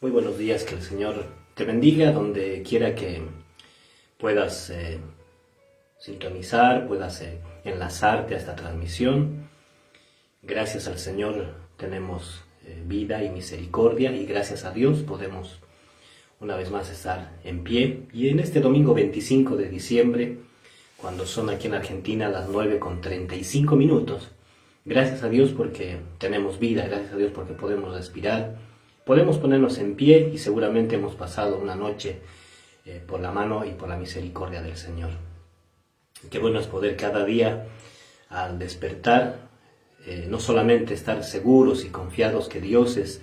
Muy buenos días, que el Señor te bendiga donde quiera que puedas sintonizar, puedas enlazarte a esta transmisión. Gracias al Señor tenemos vida y misericordia, y gracias a Dios podemos una vez más estar en pie. Y en este domingo 25 de diciembre, cuando son aquí en Argentina las 9:35, gracias a Dios porque tenemos vida, gracias a Dios porque podemos respirar, podemos ponernos en pie, y seguramente hemos pasado una noche por la mano y por la misericordia del Señor. Qué bueno es poder cada día, al despertar, no solamente estar seguros y confiados que Dios es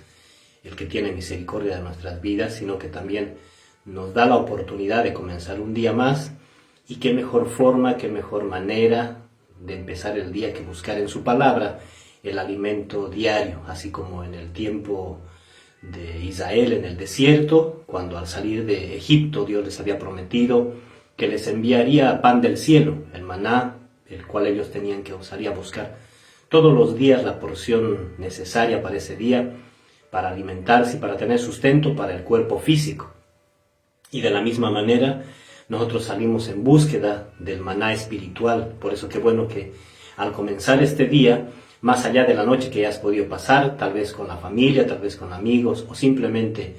el que tiene misericordia de nuestras vidas, sino que también nos da la oportunidad de comenzar un día más. Y qué mejor forma, qué mejor manera de empezar el día que buscar en su palabra el alimento diario, así como en el tiempo de Israel en el desierto, cuando al salir de Egipto Dios les había prometido que les enviaría pan del cielo, el maná, el cual ellos tenían que usar y a buscar todos los días la porción necesaria para ese día, para alimentarse y para tener sustento para el cuerpo físico. Y de la misma manera nosotros salimos en búsqueda del maná espiritual. Por eso qué bueno que al comenzar este día, más allá de la noche que ya has podido pasar, tal vez con la familia, tal vez con amigos, o simplemente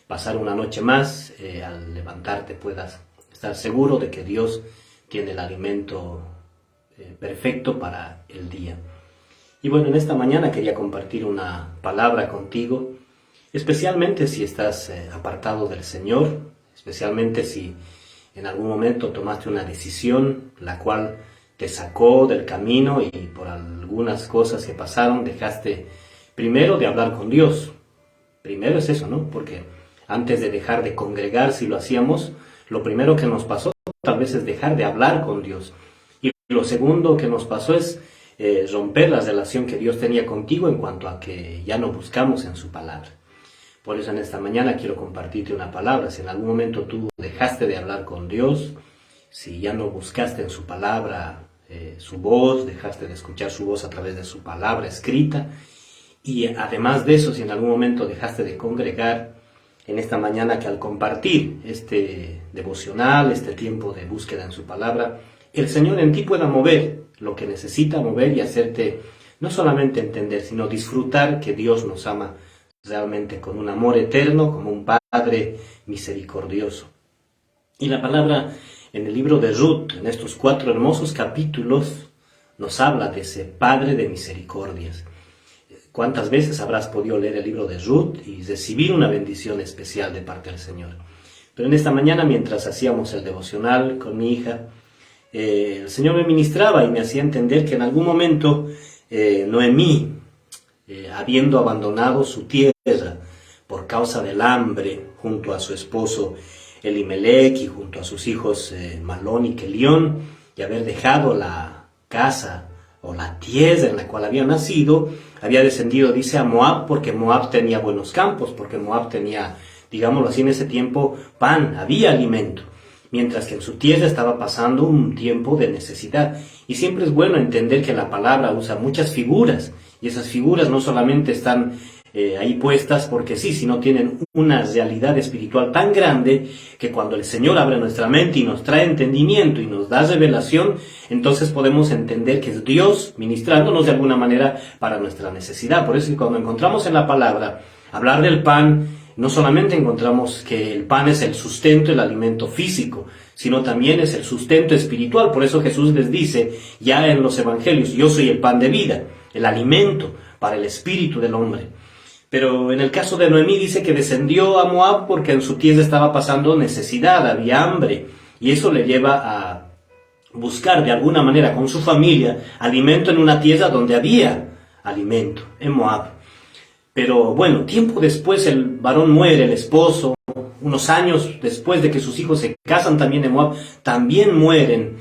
pasar una noche más, al levantarte puedas estar seguro de que Dios tiene el alimento perfecto para el día. Y bueno, en esta mañana quería compartir una palabra contigo, especialmente si estás apartado del Señor, especialmente si en algún momento tomaste una decisión la cual te sacó del camino y por algunas cosas que pasaron dejaste primero de hablar con Dios. Primero es eso, ¿no? Porque antes de dejar de congregar, si lo hacíamos, lo primero que nos pasó tal vez es dejar de hablar con Dios. Y lo segundo que nos pasó es romper la relación que Dios tenía contigo en cuanto a que ya no buscamos en su palabra. Por eso en esta mañana quiero compartirte una palabra. Si en algún momento tú dejaste de hablar con Dios, si ya no buscaste en su palabra su voz, dejaste de escuchar su voz a través de su palabra escrita, y además de eso, si en algún momento dejaste de congregar, en esta mañana que al compartir este devocional, este tiempo de búsqueda en su palabra, el Señor en ti pueda mover lo que necesita mover y hacerte no solamente entender, sino disfrutar que Dios nos ama realmente con un amor eterno, como un Padre misericordioso. Y la palabra en el libro de Ruth, en estos 4 hermosos capítulos, nos habla de ese Padre de misericordias. ¿Cuántas veces habrás podido leer el libro de Ruth y recibir una bendición especial de parte del Señor? Pero en esta mañana, mientras hacíamos el devocional con mi hija, el Señor me ministraba y me hacía entender que en algún momento Noemí, habiendo abandonado su tierra por causa del hambre, junto a su esposo Elimelech y junto a sus hijos Malón y Kelión, y haber dejado la casa o la tierra en la cual había nacido, había descendido, dice, a Moab, porque Moab tenía buenos campos, porque Moab tenía, digámoslo así, en ese tiempo pan, había alimento, mientras que en su tierra estaba pasando un tiempo de necesidad. Y siempre es bueno entender que la palabra usa muchas figuras, y esas figuras no solamente están ahí puestas porque sí, sino tienen una realidad espiritual tan grande que cuando el Señor abre nuestra mente y nos trae entendimiento y nos da revelación, entonces podemos entender que es Dios ministrándonos de alguna manera para nuestra necesidad. Por eso que cuando encontramos en la palabra hablar del pan, no solamente encontramos que el pan es el sustento, el alimento físico, sino también es el sustento espiritual. Por eso Jesús les dice ya en los evangelios: yo soy el pan de vida, el alimento para el espíritu del hombre. Pero en el caso de Noemí dice que descendió a Moab porque en su tierra estaba pasando necesidad, había hambre, y eso le lleva a buscar de alguna manera con su familia alimento en una tierra donde había alimento, en Moab. Pero bueno, tiempo después el varón muere, el esposo, unos años después de que sus hijos se casan también en Moab, también mueren,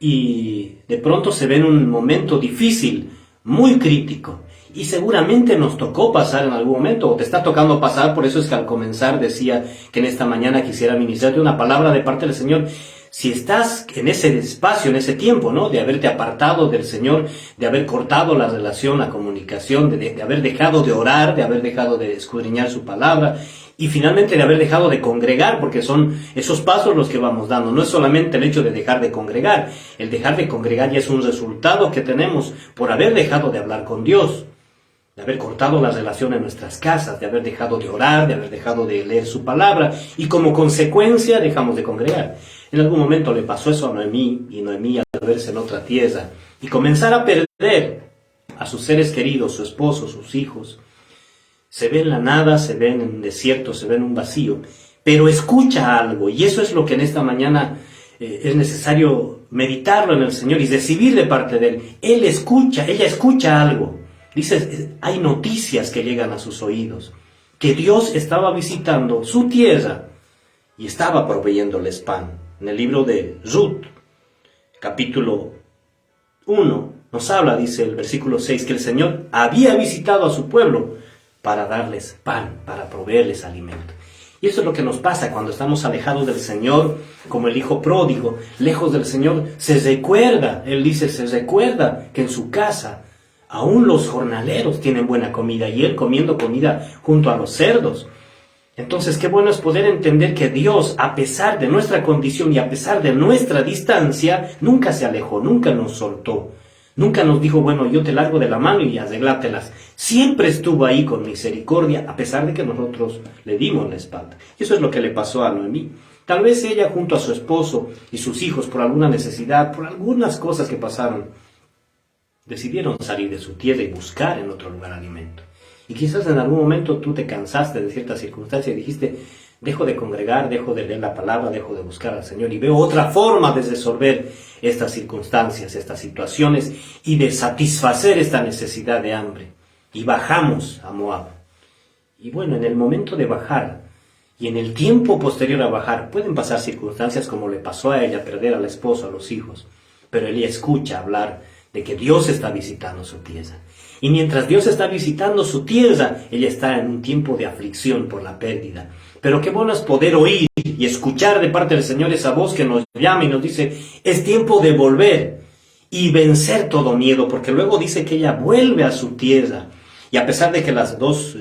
y de pronto se ve en un momento difícil, muy crítico. Y seguramente nos tocó pasar en algún momento, o te está tocando pasar. Por eso es que al comenzar decía que en esta mañana quisiera ministrarte una palabra de parte del Señor. Si estás en ese espacio, en ese tiempo, ¿no?, de haberte apartado del Señor, de haber cortado la relación, la comunicación, de haber dejado de orar, de haber dejado de escudriñar su palabra, y finalmente de haber dejado de congregar, porque son esos pasos los que vamos dando. No es solamente el hecho de dejar de congregar, el dejar de congregar ya es un resultado que tenemos por haber dejado de hablar con Dios, de haber cortado la relación en nuestras casas, de haber dejado de orar, de haber dejado de leer su palabra, y como consecuencia dejamos de congregar. En algún momento le pasó eso a Noemí, y Noemí al verse en otra tierra y comenzar a perder a sus seres queridos, su esposo, sus hijos, se ve en la nada, se ve en un desierto, se ve en un vacío, pero escucha algo, y eso es lo que en esta mañana es necesario meditarlo en el Señor y recibir de parte de Él. Él escucha, ella escucha algo. Dice, hay noticias que llegan a sus oídos, que Dios estaba visitando su tierra y estaba proveyéndoles pan. En el libro de Ruth, capítulo 1, nos habla, dice el versículo 6, que el Señor había visitado a su pueblo para darles pan, para proveerles alimento. Y eso es lo que nos pasa cuando estamos alejados del Señor, como el hijo pródigo, lejos del Señor. Se recuerda, él dice, se recuerda que en su casa aún los jornaleros tienen buena comida y él comiendo comida junto a los cerdos. Entonces, qué bueno es poder entender que Dios, a pesar de nuestra condición y a pesar de nuestra distancia, nunca se alejó, nunca nos soltó. Nunca nos dijo, bueno, yo te largo de la mano y arreglátelas. Siempre estuvo ahí con misericordia, a pesar de que nosotros le dimos la espalda. Y eso es lo que le pasó a Noemí. Tal vez ella, junto a su esposo y sus hijos, por alguna necesidad, por algunas cosas que pasaron, decidieron salir de su tierra y buscar en otro lugar alimento. Y quizás en algún momento tú te cansaste de ciertas circunstancias y dijiste, dejo de congregar, dejo de leer la palabra, dejo de buscar al Señor y veo otra forma de resolver estas circunstancias, estas situaciones y de satisfacer esta necesidad de hambre. Y bajamos a Moab. Y bueno, en el momento de bajar y en el tiempo posterior a bajar pueden pasar circunstancias como le pasó a ella, perder al esposo, a los hijos. Pero ella escucha hablar de que Dios está visitando su tierra. Y mientras Dios está visitando su tierra, ella está en un tiempo de aflicción por la pérdida. Pero qué bueno es poder oír y escuchar de parte del Señor esa voz que nos llama y nos dice, es tiempo de volver y vencer todo miedo, porque luego dice que ella vuelve a su tierra. Y a pesar de que las dos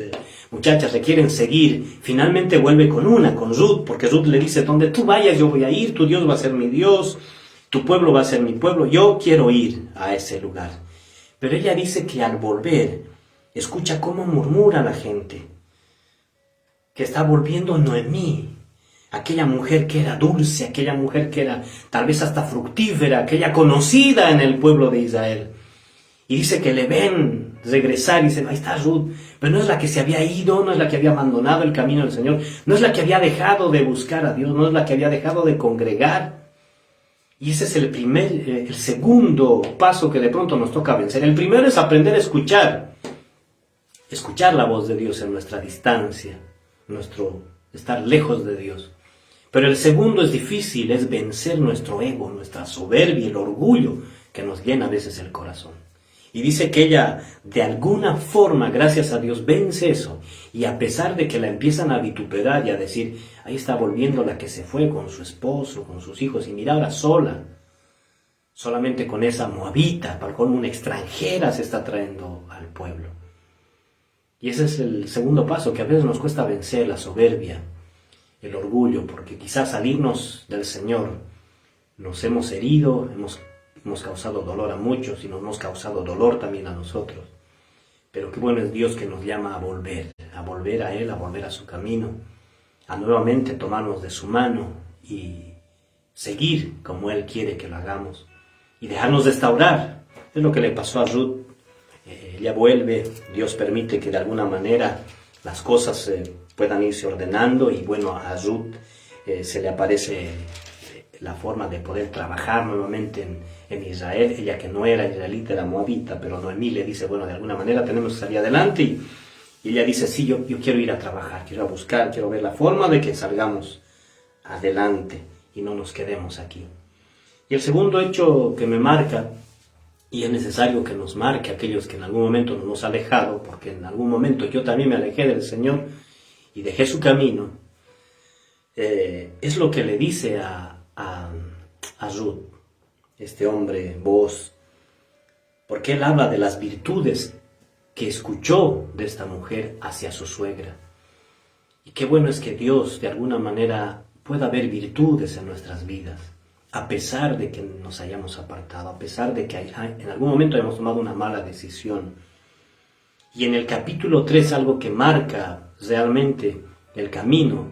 muchachas le quieren seguir, finalmente vuelve con Ruth, porque Ruth le dice, donde tú vayas yo voy a ir, tu Dios va a ser mi Dios, tu pueblo va a ser mi pueblo, yo quiero ir a ese lugar. Pero ella dice que al volver, escucha cómo murmura la gente, que está volviendo Noemí, aquella mujer que era dulce, aquella mujer que era tal vez hasta fructífera, aquella conocida en el pueblo de Israel. Y dice que le ven regresar y dicen, ahí está Ruth, pero no es la que se había ido, no es la que había abandonado el camino del Señor, no es la que había dejado de buscar a Dios, no es la que había dejado de congregar. Y ese es el segundo paso que de pronto nos toca vencer. El primero es aprender a escuchar la voz de Dios en nuestra distancia, nuestro estar lejos de Dios. Pero el segundo es difícil, es vencer nuestro ego, nuestra soberbia, el orgullo que nos llena a veces el corazón. Y dice que ella, de alguna forma, gracias a Dios, vence eso. Y a pesar de que la empiezan a vituperar y a decir, ahí está volviendo la que se fue con su esposo, con sus hijos, y mira ahora sola, solamente con esa moabita, para con una extranjera se está trayendo al pueblo. Y ese es el segundo paso, que a veces nos cuesta vencer, la soberbia, el orgullo, porque quizás salirnos del Señor nos hemos herido, hemos causado dolor a muchos y nos hemos causado dolor también a nosotros. Pero qué bueno es Dios que nos llama a volver a Él, a volver a su camino, a nuevamente tomarnos de su mano y seguir como Él quiere que lo hagamos y dejarnos restaurar. Es lo que le pasó a Ruth. Ella vuelve, Dios permite que de alguna manera las cosas puedan irse ordenando y bueno, a Ruth se le aparece la forma de poder trabajar nuevamente en Israel. Ella que no era israelita, era moabita, pero Noemí le dice, bueno, de alguna manera tenemos que salir adelante y ella dice, sí, yo quiero ir a trabajar, quiero ir a buscar, quiero ver la forma de que salgamos adelante y no nos quedemos aquí. Y el segundo hecho que me marca, y es necesario que nos marque a aquellos que en algún momento nos hemos alejado, porque en algún momento yo también me alejé del Señor y dejé su camino, es lo que le dice a Ruth, este hombre, Booz, porque él habla de las virtudes que escuchó de esta mujer hacia su suegra. Y qué bueno es que Dios de alguna manera pueda ver virtudes en nuestras vidas, a pesar de que nos hayamos apartado, a pesar de que en algún momento hayamos tomado una mala decisión. Y en el capítulo 3 algo que marca realmente el camino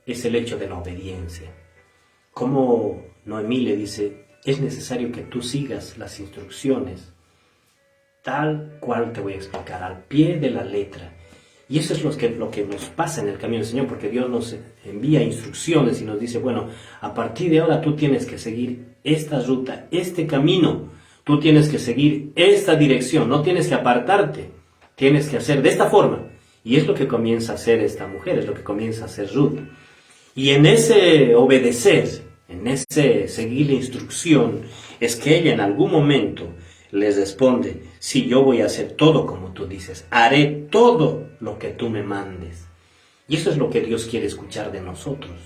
es el hecho de la obediencia. Como Noemí le dice, es necesario que tú sigas las instrucciones tal cual te voy a explicar, al pie de la letra. Y eso es lo que nos pasa en el camino del Señor, porque Dios nos envía instrucciones y nos dice, bueno, a partir de ahora tú tienes que seguir esta ruta, este camino, tú tienes que seguir esta dirección, no tienes que apartarte, tienes que hacer de esta forma. Y es lo que comienza a hacer esta mujer, es lo que comienza a hacer Ruth. Y en ese obedecer, en ese seguir la instrucción, es que ella en algún momento les responde, sí, yo voy a hacer todo como tú dices, haré todo lo que tú me mandes. Y eso es lo que Dios quiere escuchar de nosotros.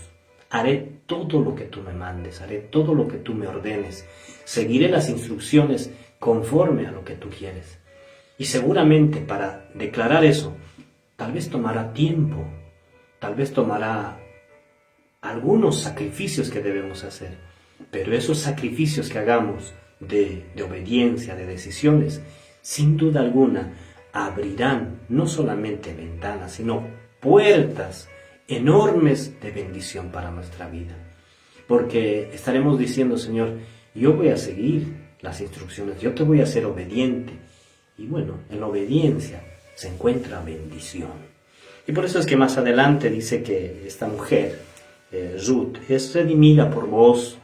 Haré todo lo que tú me mandes, haré todo lo que tú me ordenes, seguiré las instrucciones conforme a lo que tú quieres. Y seguramente para declarar eso, tal vez tomará tiempo, tal vez tomará algunos sacrificios que debemos hacer, pero esos sacrificios que hagamos de obediencia, de decisiones, sin duda alguna abrirán no solamente ventanas, sino puertas enormes de bendición para nuestra vida. Porque estaremos diciendo, Señor, yo voy a seguir las instrucciones, yo te voy a ser obediente. Y bueno, en la obediencia se encuentra bendición. Y por eso es que más adelante dice que esta mujer, Ruth, es redimida por vos.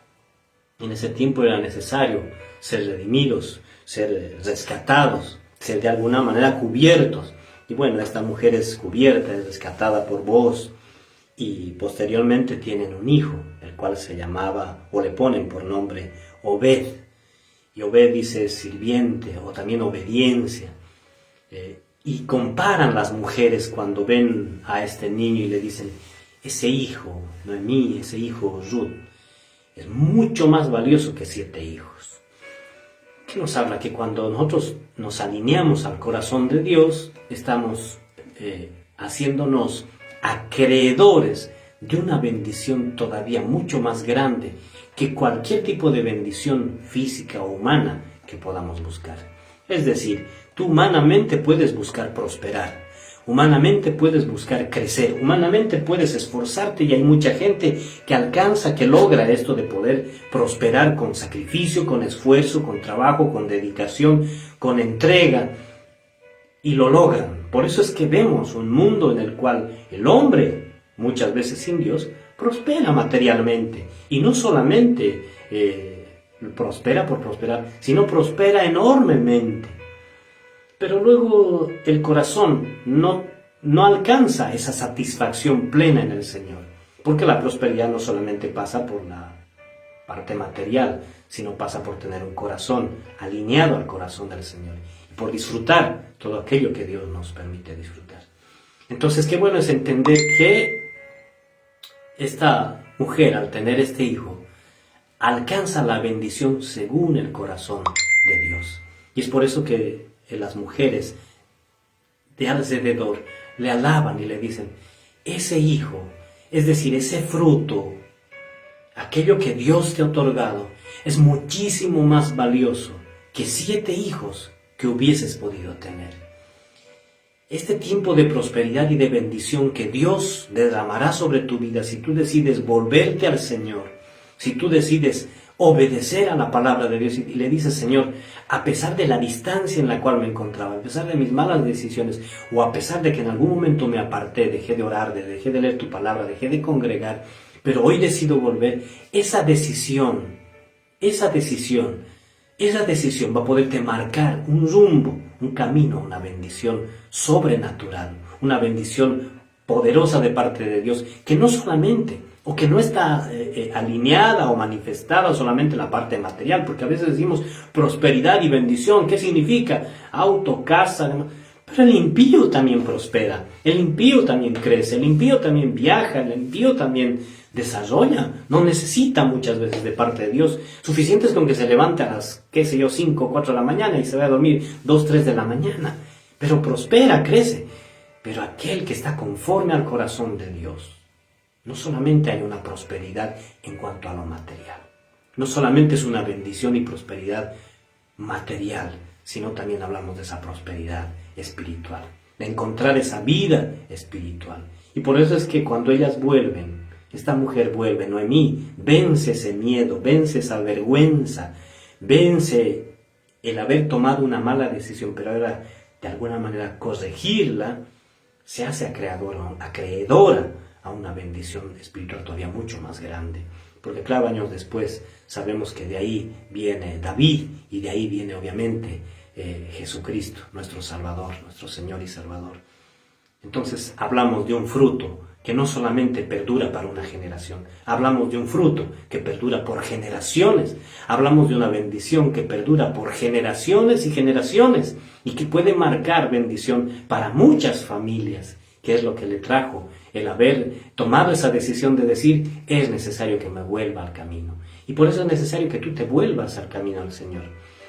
En ese tiempo era necesario ser redimidos, ser rescatados, ser de alguna manera cubiertos. Y bueno, esta mujer es cubierta, es rescatada por vos. Y posteriormente tienen un hijo, el cual se llamaba, o le ponen por nombre, Obed. Y Obed dice sirviente, o también obediencia. Y comparan las mujeres cuando ven a este niño y le dicen, ese hijo, Noemí, ese hijo Ruth, es mucho más valioso que 7 hijos. ¿Qué nos habla? Que cuando nosotros nos alineamos al corazón de Dios, estamos haciéndonos acreedores de una bendición todavía mucho más grande que cualquier tipo de bendición física o humana que podamos buscar. Es decir, tú humanamente puedes buscar prosperar, humanamente puedes buscar crecer, humanamente puedes esforzarte, y hay mucha gente que alcanza, que logra esto de poder prosperar con sacrificio, con esfuerzo, con trabajo, con dedicación, con entrega, y lo logran. Por eso es que vemos un mundo en el cual el hombre, muchas veces sin Dios, prospera materialmente, y no solamente prospera por prosperar, sino prospera enormemente. Pero luego el corazón no alcanza esa satisfacción plena en el Señor, porque la prosperidad no solamente pasa por la parte material, sino pasa por tener un corazón alineado al corazón del Señor, y por disfrutar todo aquello que Dios nos permite disfrutar. Entonces, qué bueno es entender que esta mujer, al tener este hijo, alcanza la bendición según el corazón de Dios. Y es por eso que las mujeres de alrededor le alaban y le dicen, ese hijo, es decir, ese fruto, aquello que Dios te ha otorgado, es muchísimo más valioso que 7 hijos que hubieses podido tener. Este tiempo de prosperidad y de bendición que Dios derramará sobre tu vida, si tú decides volverte al Señor, si tú decides obedecer a la palabra de Dios y le dices, Señor, a pesar de la distancia en la cual me encontraba, a pesar de mis malas decisiones, o a pesar de que en algún momento me aparté, dejé de orar, dejé de leer tu palabra, dejé de congregar, pero hoy decido volver, esa decisión va a poderte marcar un rumbo, un camino, una bendición sobrenatural, una bendición poderosa de parte de Dios, que no solamente, o que no está alineada o manifestada solamente en la parte material, porque a veces decimos prosperidad y bendición, ¿qué significa? Auto, casa, demás. Pero el impío también prospera, el impío también crece, el impío también viaja, el impío también desarrolla, no necesita muchas veces de parte de Dios. Suficiente es con que se levante a las, 5 o 4 de la mañana y se vaya a dormir 2, 3 de la mañana, pero prospera, crece. Pero aquel que está conforme al corazón de Dios, no solamente hay una prosperidad en cuanto a lo material, no solamente es una bendición y prosperidad material, sino también hablamos de esa prosperidad espiritual, de encontrar esa vida espiritual. Y por eso es que cuando ellas vuelven, esta mujer vuelve, Noemí, vence ese miedo, vence esa vergüenza, vence el haber tomado una mala decisión, pero ahora de alguna manera corregirla, se hace acreedora a una bendición espiritual todavía mucho más grande. Porque claro, años después sabemos que de ahí viene David y de ahí viene obviamente Jesucristo, nuestro Salvador, nuestro Señor y Salvador. Entonces hablamos de un fruto que no solamente perdura para una generación, hablamos de un fruto que perdura por generaciones, hablamos de una bendición que perdura por generaciones y generaciones y que puede marcar bendición para muchas familias, que es lo que le trajo el haber tomado esa decisión de decir, es necesario que me vuelva al camino. Y por eso es necesario que tú te vuelvas al camino del Señor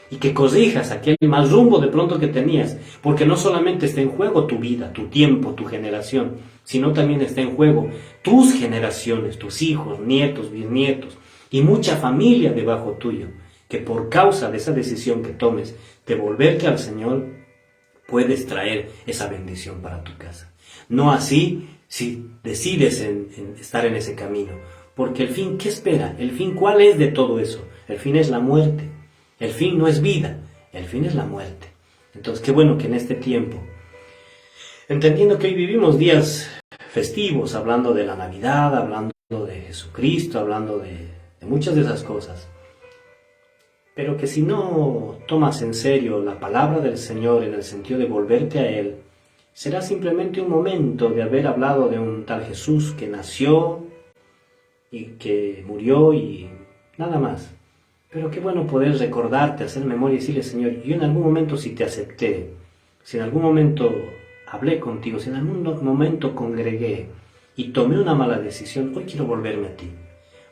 y que corrijas aquel mal rumbo de pronto que tenías, porque no solamente está en juego tu vida, tu tiempo, tu generación, sino también está en juego tus generaciones, tus hijos, nietos, bisnietos y mucha familia debajo tuyo, que por causa de esa decisión que tomes de volverte al Señor, puedes traer esa bendición para tu casa. No así si decides en estar en ese camino, porque el fin, ¿qué espera? El fin, ¿cuál es de todo eso? El fin es la muerte. El fin no es vida, el fin es la muerte. Entonces, qué bueno que en este tiempo, entendiendo que hoy vivimos días festivos, hablando de la Navidad, hablando de Jesucristo, hablando de muchas de esas cosas, pero que si no tomas en serio la palabra del Señor en el sentido de volverte a Él, será simplemente un momento de haber hablado de un tal Jesús que nació y que murió y nada más. Pero qué bueno poder recordarte, hacer memoria y decirle, Señor, yo en algún momento sí te acepté, si en algún momento hablé contigo, si en algún momento congregué y tomé una mala decisión, hoy quiero volverme a ti.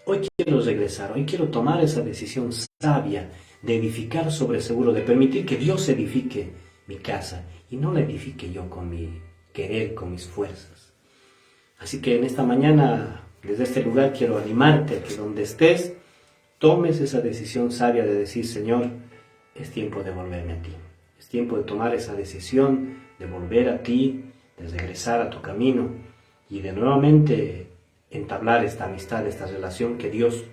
Hoy quiero regresar, hoy quiero tomar esa decisión sabia de edificar sobre seguro, de permitir que Dios edifique mi casa y no la edifique yo con mi querer, con mis fuerzas. Así que en esta mañana, desde este lugar, quiero animarte a que donde estés, tomes esa decisión sabia de decir, Señor, es tiempo de volverme a ti. Es tiempo de tomar esa decisión, de volver a ti, de regresar a tu camino y de nuevamente entablar esta amistad, esta relación que Dios,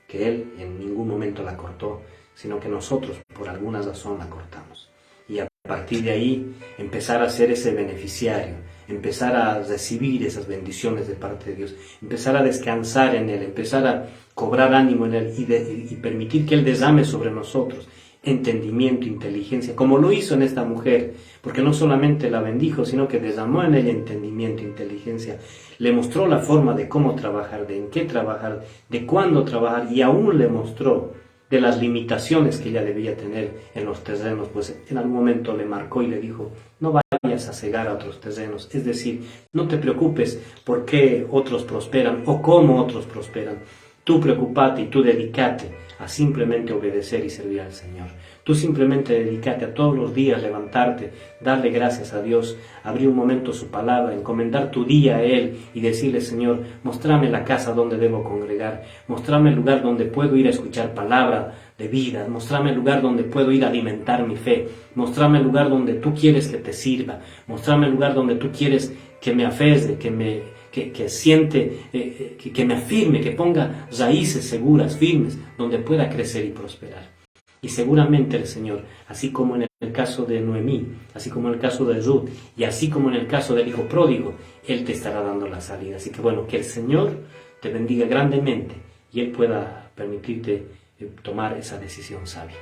que Él en ningún momento la cortó, sino que nosotros por alguna razón la cortamos. Y a partir de ahí empezar a ser ese beneficiario, empezar a recibir esas bendiciones de parte de Dios, empezar a descansar en Él, empezar a cobrar ánimo en Él y permitir que Él derrame sobre nosotros entendimiento, inteligencia, como lo hizo en esta mujer, porque no solamente la bendijo, sino que derramó en ella entendimiento, inteligencia, le mostró la forma de cómo trabajar, de en qué trabajar, de cuándo trabajar, y aún le mostró de las limitaciones que ella debía tener en los terrenos, pues en algún momento le marcó y le dijo, no vayas a cegar a otros terrenos, es decir, no te preocupes por qué otros prosperan o cómo otros prosperan, tú preocupate y tú dedícate a simplemente obedecer y servir al Señor. Tú simplemente dedícate a todos los días levantarte, darle gracias a Dios, abrir un momento su palabra, encomendar tu día a Él y decirle, Señor, mostrame la casa donde debo congregar, mostrame el lugar donde puedo ir a escuchar palabra de vida, mostrame el lugar donde puedo ir a alimentar mi fe, mostrame el lugar donde tú quieres que te sirva, mostrame el lugar donde tú quieres que me aferre, que me afirme, que ponga raíces seguras, firmes, donde pueda crecer y prosperar. Y seguramente el Señor, así como en el caso de Noemí, así como en el caso de Ruth, y así como en el caso del hijo pródigo, Él te estará dando la salida. Así que bueno, que el Señor te bendiga grandemente y Él pueda permitirte tomar esa decisión sabia.